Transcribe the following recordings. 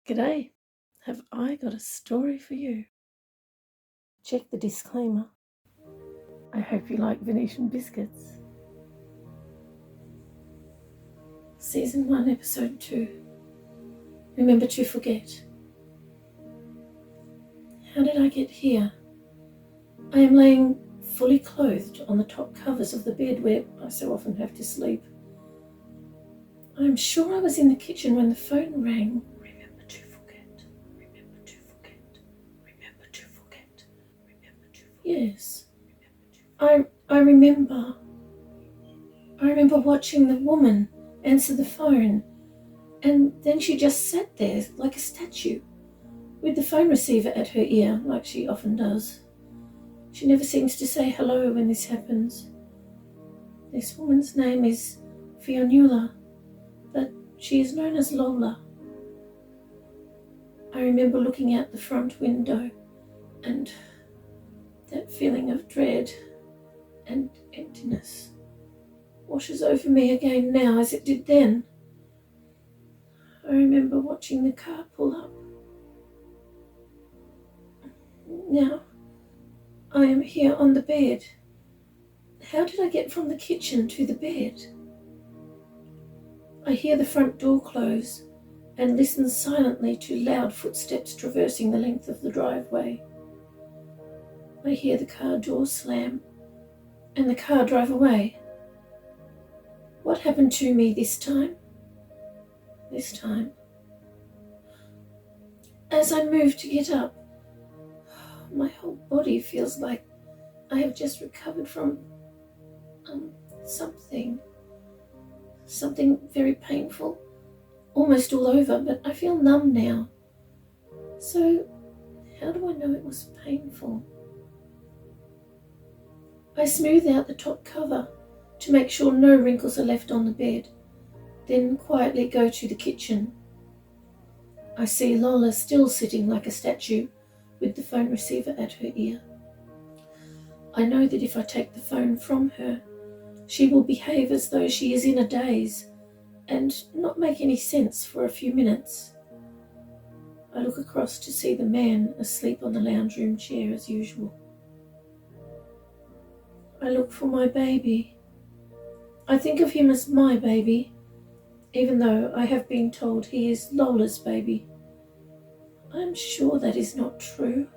G'day, have I got a story for you? Check the disclaimer. I hope you like Venetian biscuits. Season 1, Episode 2. Remember to forget. How did I get here? I am laying fully clothed on the top covers of the bed where I so often have to sleep. I am sure I was in the kitchen when the phone rang. Remember to forget. Remember to forget. Remember to forget. Remember to forget. Yes. I remember. I remember watching the woman answer the phone, and then she just sat there like a statue, with the phone receiver at her ear, like she often does. She never seems to say hello when this happens. This woman's name is Fionnuala, but she is known as Lola. I remember looking out the front window, and that feeling of dread and emptiness washes over me again now as it did then. I remember watching the car pull up. Now, I am here on the bed. How did I get from the kitchen to the bed? I hear the front door close and listen silently to loud footsteps traversing the length of the driveway. I hear the car door slam and the car drive away. What happened to me this time? This time. As I move to get up, my whole body feels like I have just recovered from something very painful, almost all over, but I feel numb now. So how do I know it was painful? I smooth out the top cover to make sure no wrinkles are left on the bed, then quietly go to the kitchen. I see Lola still sitting like a statue with the phone receiver at her ear. I know that if I take the phone from her, she will behave as though she is in a daze and not make any sense for a few minutes. I look across to see the man asleep on the lounge room chair as usual. I look for my baby. I think of him as my baby, even though I have been told he is Lola's baby. I am sure that is not true.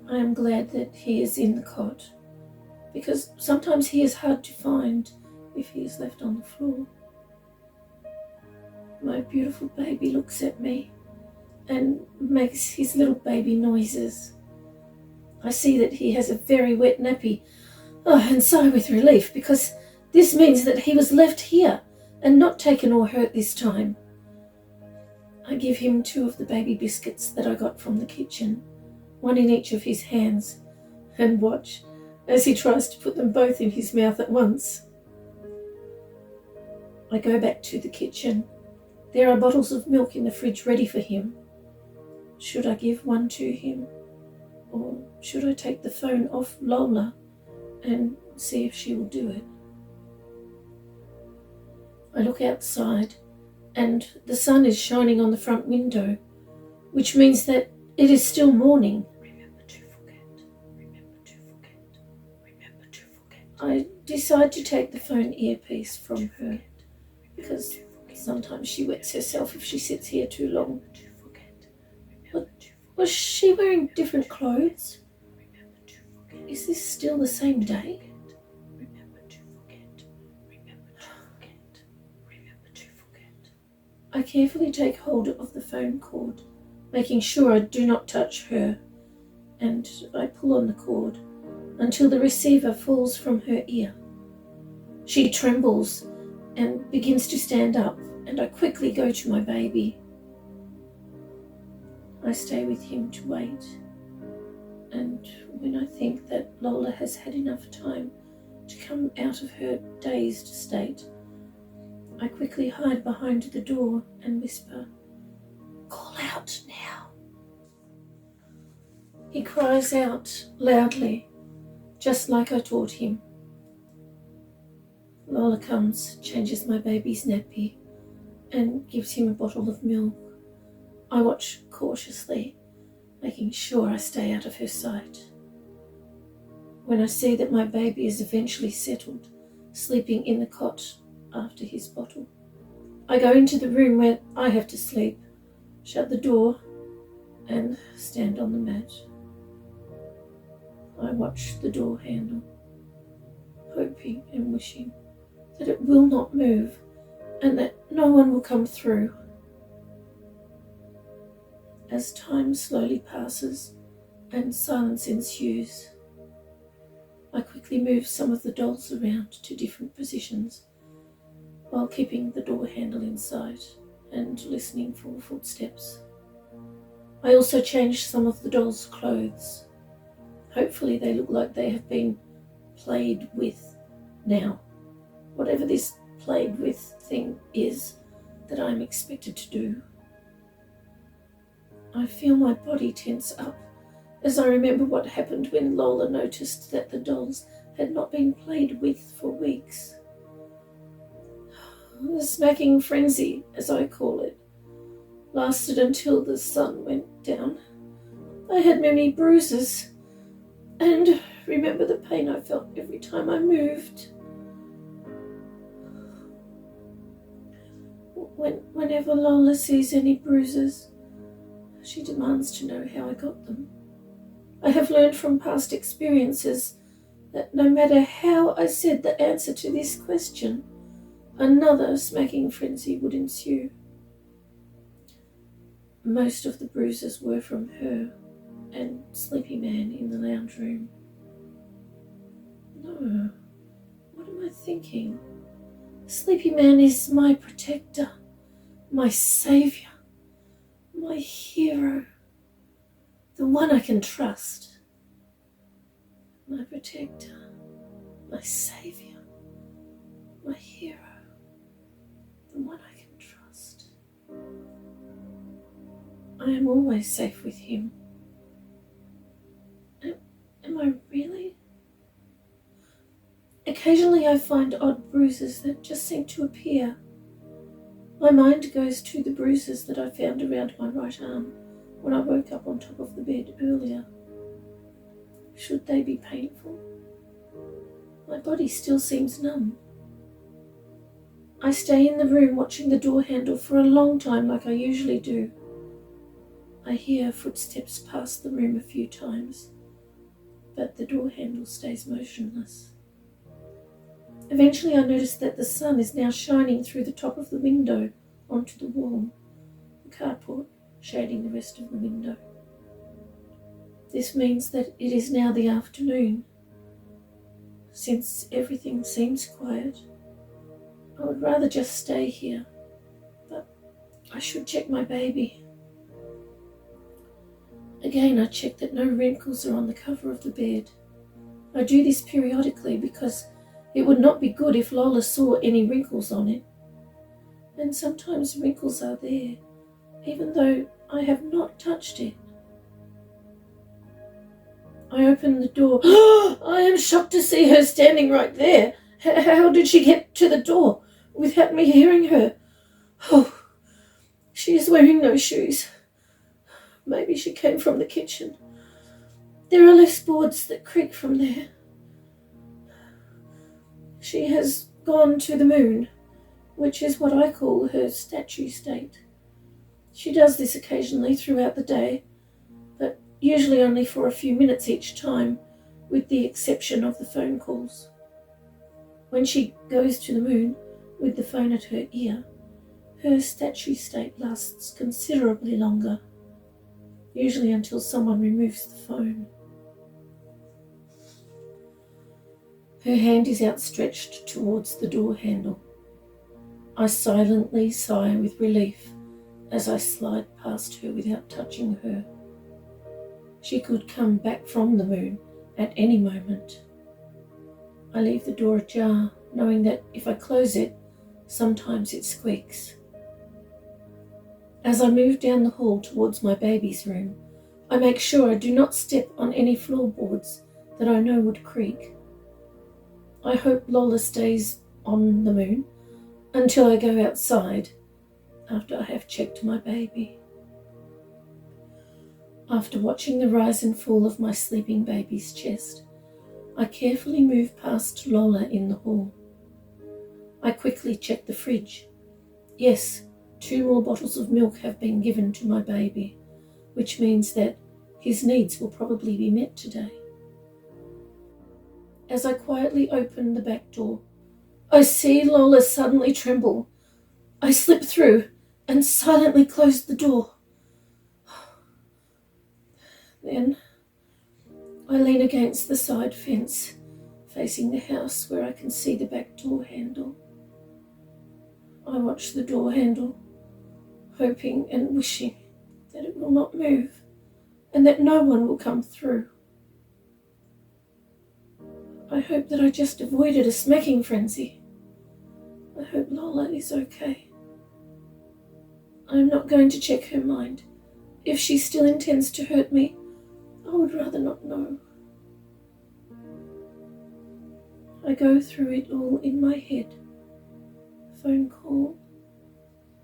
I am glad that he is in the cot, because sometimes he is hard to find if he is left on the floor. My beautiful baby looks at me and makes his little baby noises. I see that he has a very wet nappy, and sigh with relief, because this means that he was left here and not taken or hurt this time. I give him 2 of the baby biscuits that I got from the kitchen, 1 in each of his hands, and watch as he tries to put them both in his mouth at once. I go back to the kitchen. There are bottles of milk in the fridge ready for him. Should I give 1 to him? Or should I take the phone off Lola and see if she will do it? I look outside, and the sun is shining on the front window, which means that it is still morning. Remember to forget. Remember to forget. Remember to forget. I decide to take the phone earpiece from her, because sometimes she wets herself if she sits here too long. But was she wearing different clothes? Is this still the same day? I carefully take hold of the phone cord, making sure I do not touch her, and I pull on the cord until the receiver falls from her ear. She trembles and begins to stand up, and I quickly go to my baby. I stay with him to wait, and when I think that Lola has had enough time to come out of her dazed state, I quickly hide behind the door and whisper, "Call out now." He cries out loudly, just like I taught him. Lola comes, changes my baby's nappy, and gives him a bottle of milk. I watch cautiously, making sure I stay out of her sight. When I see that my baby is eventually settled, sleeping in the cot after his bottle, I go into the room where I have to sleep, shut the door, and stand on the mat. I watch the door handle, hoping and wishing that it will not move and that no one will come through. As time slowly passes and silence ensues, I quickly move some of the dolls around to different positions while keeping the door handle in sight and listening for footsteps. I also change some of the dolls' clothes. Hopefully they look like they have been played with now, whatever this played with thing is that I'm expected to do. I feel my body tense up as I remember what happened when Lola noticed that the dolls had not been played with for weeks. The smacking frenzy, as I call it, lasted until the sun went down. I had many bruises and remember the pain I felt every time I moved. Whenever Lola sees any bruises, she demands to know how I got them. I have learned from past experiences that no matter how I said the answer to this question, another smacking frenzy would ensue. Most of the bruises were from her and Sleepy Man in the lounge room. No, what am I thinking? Sleepy Man is my protector, my saviour, my hero, the one I can trust. My protector, my saviour, my hero, the one I can trust. I am always safe with him. Am I really? Occasionally I find odd bruises that just seem to appear. My mind goes to the bruises that I found around my right arm when I woke up on top of the bed earlier. Should they be painful? My body still seems numb. I stay in the room watching the door handle for a long time like I usually do. I hear footsteps pass the room a few times, but the door handle stays motionless. Eventually I notice that the sun is now shining through the top of the window onto the wall, the carport shading the rest of the window. This means that it is now the afternoon. Since everything seems quiet, I would rather just stay here, but I should check my baby. Again, I check that no wrinkles are on the cover of the bed. I do this periodically because it would not be good if Lola saw any wrinkles on it. And sometimes wrinkles are there, even though I have not touched it. I open the door. I am shocked to see her standing right there. How did she get to the door without me hearing her? Oh, she is wearing no shoes. Maybe she came from the kitchen. There are less boards that creak from there. She has gone to the moon, which is what I call her statue state. She does this occasionally throughout the day, but usually only for a few minutes each time, with the exception of the phone calls. When she goes to the moon with the phone at her ear, her statue state lasts considerably longer, usually until someone removes the phone. Her hand is outstretched towards the door handle. I silently sigh with relief as I slide past her without touching her. She could come back from the moon at any moment. I leave the door ajar, knowing that if I close it, sometimes it squeaks. As I move down the hall towards my baby's room, I make sure I do not step on any floorboards that I know would creak. I hope Lola stays on the moon until I go outside, after I have checked my baby. After watching the rise and fall of my sleeping baby's chest, I carefully move past Lola in the hall. I quickly check the fridge. Yes, 2 more bottles of milk have been given to my baby, which means that his needs will probably be met today. As I quietly open the back door, I see Lola suddenly tremble. I slip through and silently close the door. Then I lean against the side fence, facing the house where I can see the back door handle. I watch the door handle, hoping and wishing that it will not move and that no one will come through. I hope that I just avoided a smacking frenzy. I hope Lola is okay. I'm not going to check her mind. If she still intends to hurt me, I would rather not know. I go through it all in my head. Phone call.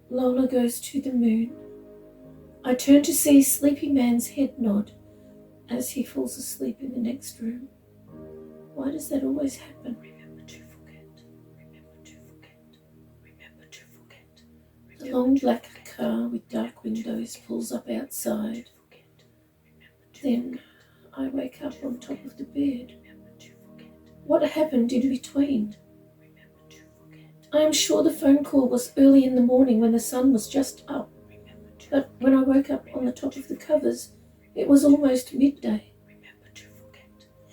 Lola goes to the moon. I turn to see Sleepy Man's head nod as he falls asleep in the next room. Why does that always happen? Remember to forget. Remember to forget. Remember to forget. The long black car with dark windows pulls up outside. Then I wake up on top of the bed. What happened in between? I am sure the phone call was early in the morning when the sun was just up. But when I woke up on the top of the covers, it was almost midday.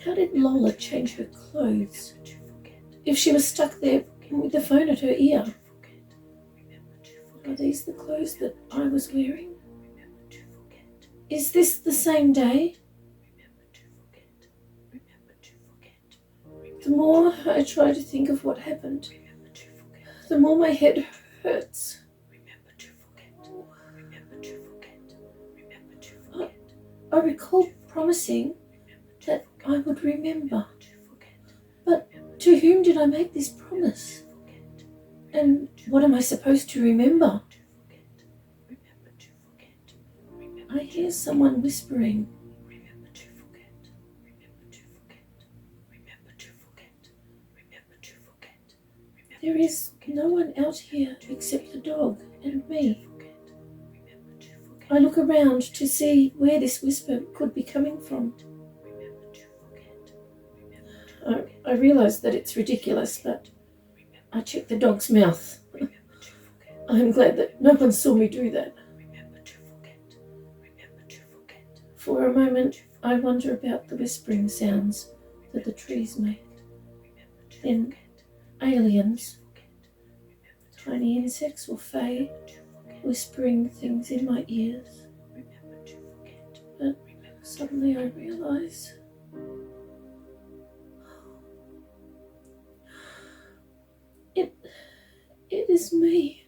How did Lola change her clothes? If she was stuck there with the phone at her ear? Are these the clothes that I was wearing? Is this the same day? The more I try to think of what happened, the more my head hurts. I recall promising that I would remember. But to whom did I make this promise? And what am I supposed to remember? I hear someone whispering. There is no one out here except the dog and me. I look around to see where this whisper could be coming from. I realise that it's ridiculous, but I check the dog's mouth. I'm glad that no one saw me do that. For a moment, I wonder about the whispering sounds that the trees make. Then aliens, tiny insects or fae, whispering things in my ears. But suddenly I realise it is me.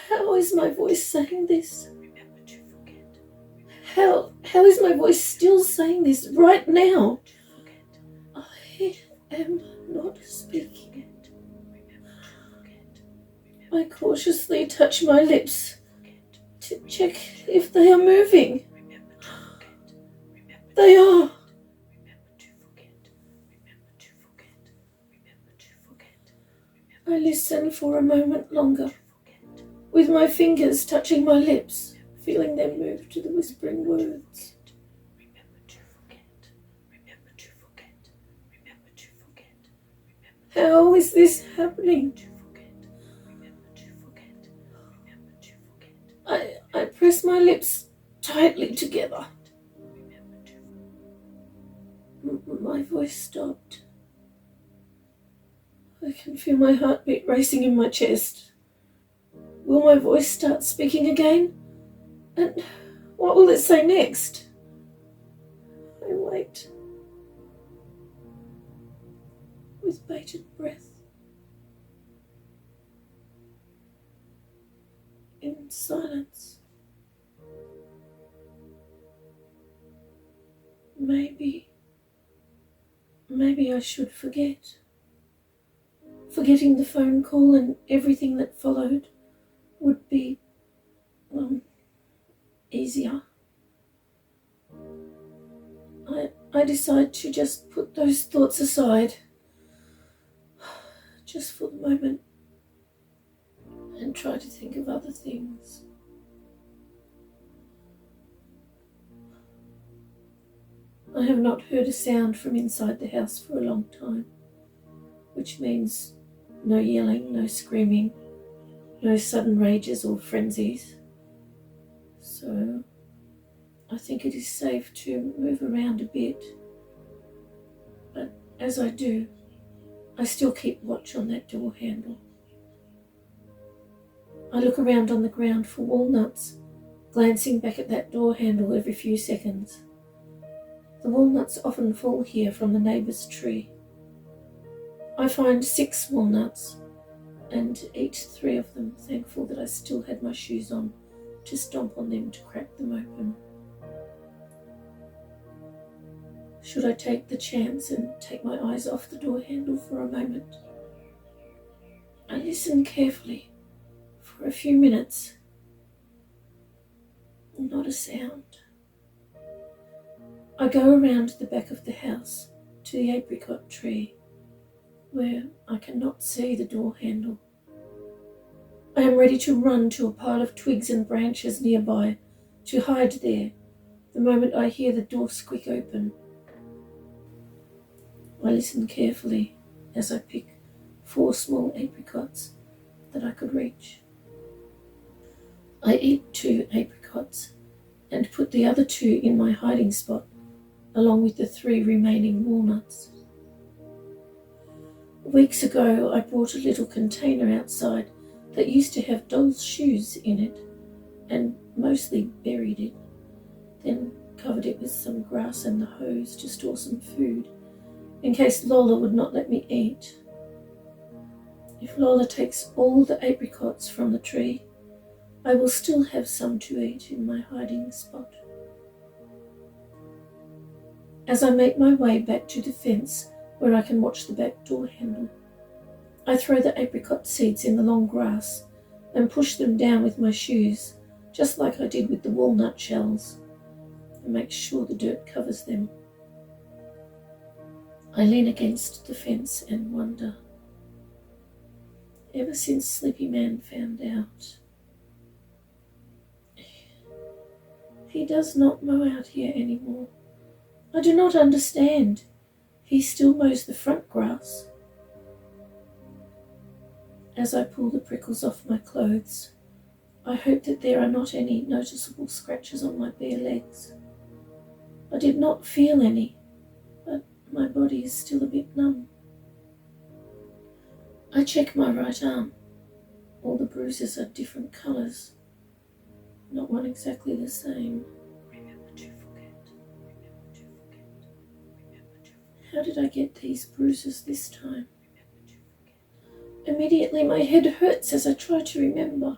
How is my voice saying this? How is my voice still saying this right now? I am not speaking. I cautiously touch my lips to check if they are moving. They are. I listen for a moment longer, with my fingers touching my lips, feeling them move to the whispering words. How is this happening? I press my lips tightly together. My voice stopped. I can feel my heartbeat racing in my chest. Will my voice start speaking again? And what will it say next? I wait, with bated breath. In silence. Maybe I should forget. forgetting the phone call and everything that followed would be, easier. I decide to just put those thoughts aside, just for the moment, and try to think of other things. I have not heard a sound from inside the house for a long time, which means no yelling, no screaming, no sudden rages or frenzies. So I think it is safe to move around a bit. But as I do, I still keep watch on that door handle. I look around on the ground for walnuts, glancing back at that door handle every few seconds. The walnuts often fall here from the neighbour's tree. I find 6 walnuts and eat 3 of them, thankful that I still had my shoes on to stomp on them to crack them open. Should I take the chance and take my eyes off the door handle for a moment? I listen carefully for a few minutes. Not a sound. I go around the back of the house to the apricot tree, where I cannot see the door handle. I am ready to run to a pile of twigs and branches nearby, to hide there the moment I hear the door squeak open. I listen carefully as I pick 4 small apricots that I could reach. I eat 2 apricots and put the other 2 in my hiding spot, along with the 3 remaining walnuts. Weeks ago, I brought a little container outside that used to have doll's shoes in it, and mostly buried it, then covered it with some grass and the hose to store some food, in case Lola would not let me eat. If Lola takes all the apricots from the tree, I will still have some to eat in my hiding spot. As I make my way back to the fence where I can watch the back door handle, I throw the apricot seeds in the long grass and push them down with my shoes, just like I did with the walnut shells, and make sure the dirt covers them. I lean against the fence and wonder. Ever since Sleepy Man found out, he does not mow out here anymore. I do not understand. He still mows the front grass. As I pull the prickles off my clothes, I hope that there are not any noticeable scratches on my bare legs. I did not feel any, but my body is still a bit numb. I check my right arm. All the bruises are different colours, not one exactly the same. Remember to forget. Remember to forget. Remember to forget. How did I get these bruises this time? Immediately my head hurts as I try to remember.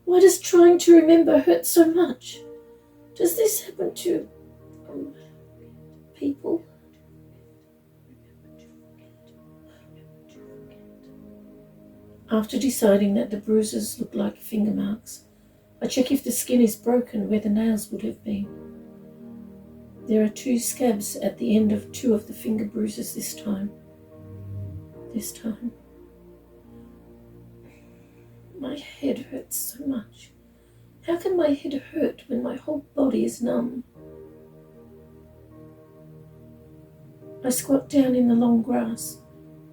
Why does trying to remember hurt so much? Does this happen to people? After deciding that the bruises look like finger marks, I check if the skin is broken where the nails would have been. There are 2 scabs at the end of 2 of the finger bruises this time. My head hurts so much. How can my head hurt when my whole body is numb? I squat down in the long grass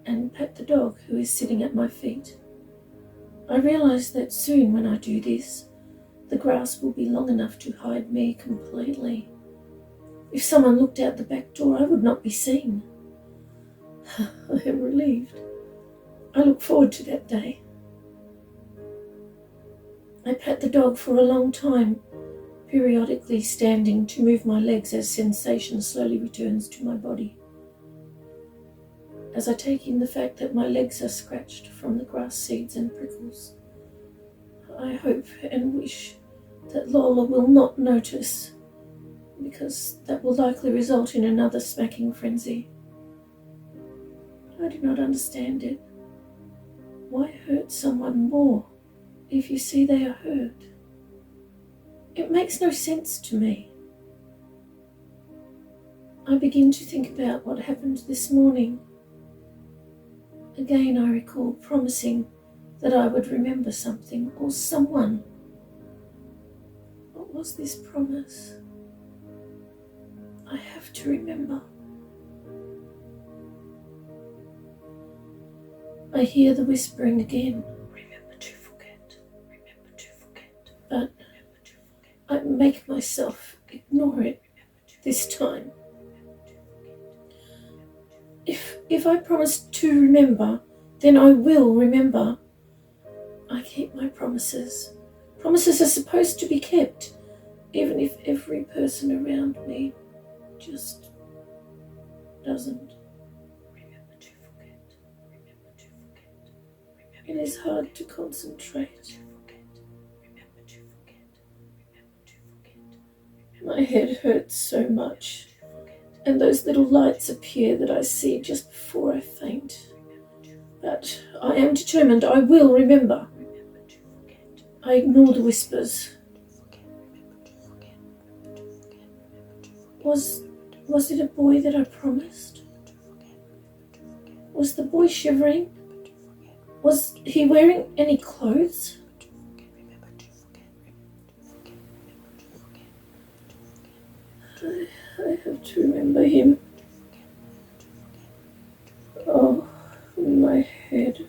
and pet the dog who is sitting at my feet. I realize that soon when I do this, the grass will be long enough to hide me completely. If someone looked out the back door, I would not be seen. I am relieved. I look forward to that day. I pat the dog for a long time, periodically standing to move my legs as sensation slowly returns to my body. As I take in the fact that my legs are scratched from the grass seeds and prickles, I hope and wish that Lola will not notice, because that will likely result in another smacking frenzy. I do not understand it. Why hurt someone more if you see they are hurt? It makes no sense to me. I begin to think about what happened this morning. Again, I recall promising that I would remember something or someone. What was this promise? I have to remember. I hear the whispering again. Remember to forget. Remember to forget. But I make myself ignore it this time. If I promise to remember, then I will remember. I keep my promises. Promises are supposed to be kept, even if every person around me just doesn't. Remember to forget. Remember to forget. It is hard to concentrate. Remember to forget. Remember to forget. My head hurts so much. And those little lights appear that I see just before I faint. But I am determined I will remember. I ignore the whispers. Was it a boy that I promised? Was the boy shivering? Was he wearing any clothes? I have to remember him. Oh, my head.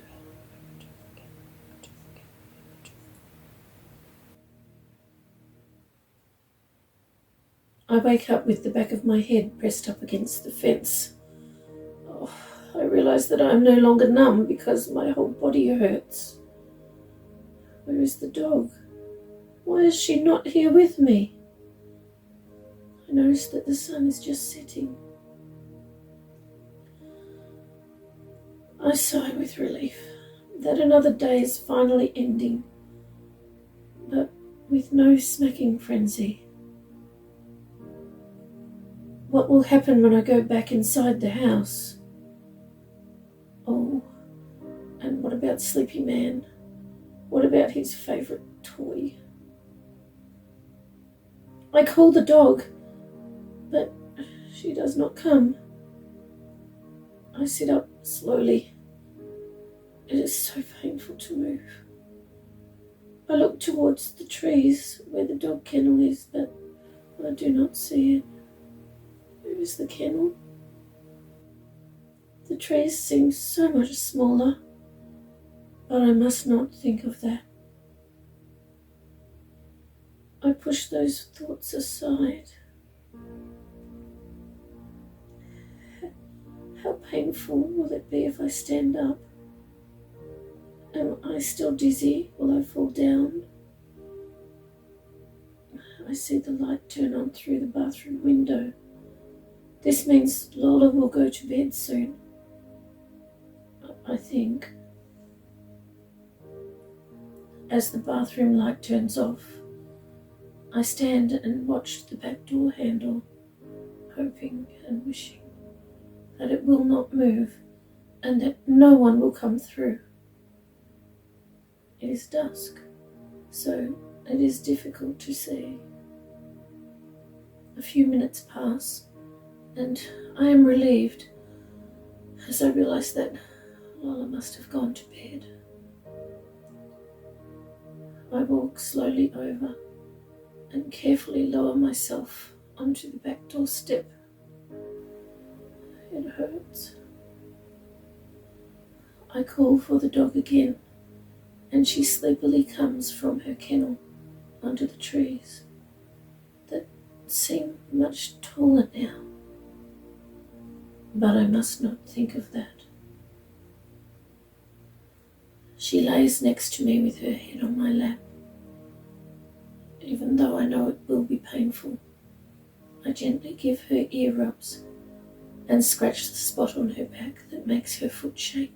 I wake up with the back of my head pressed up against the fence. Oh, I realize that I am no longer numb because my whole body hurts. Where is the dog? Why is she not here with me? I notice that the sun is just setting. I sigh with relief that another day is finally ending, but with no smacking frenzy. What will happen when I go back inside the house? Oh, and what about Sleepy Man? What about his favourite toy? I call the dog, but she does not come. I sit up slowly. It is so painful to move. I look towards the trees where the dog kennel is, but I do not see it. Where is the kennel? The trees seem so much smaller, but I must not think of that. I push those thoughts aside. How painful will it be if I stand up? Am I still dizzy? Will I fall down? I see the light turn on through the bathroom window. This means Lola will go to bed soon. I think. As the bathroom light turns off, I stand and watch the back door handle, hoping and wishing that it will not move and that no one will come through. It is dusk, so it is difficult to see. A few minutes pass, and I am relieved as I realise that Lola must have gone to bed. I walk slowly over and carefully lower myself onto the back door step. It hurts. I call for the dog again, and she sleepily comes from her kennel under the trees that seem much taller now. But I must not think of that. She lays next to me with her head on my lap. Even though I know it will be painful, I gently give her ear rubs and scratch the spot on her back that makes her foot shake.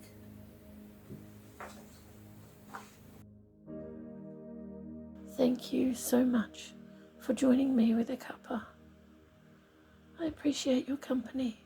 Thank you so much for joining me with a cuppa. I appreciate your company.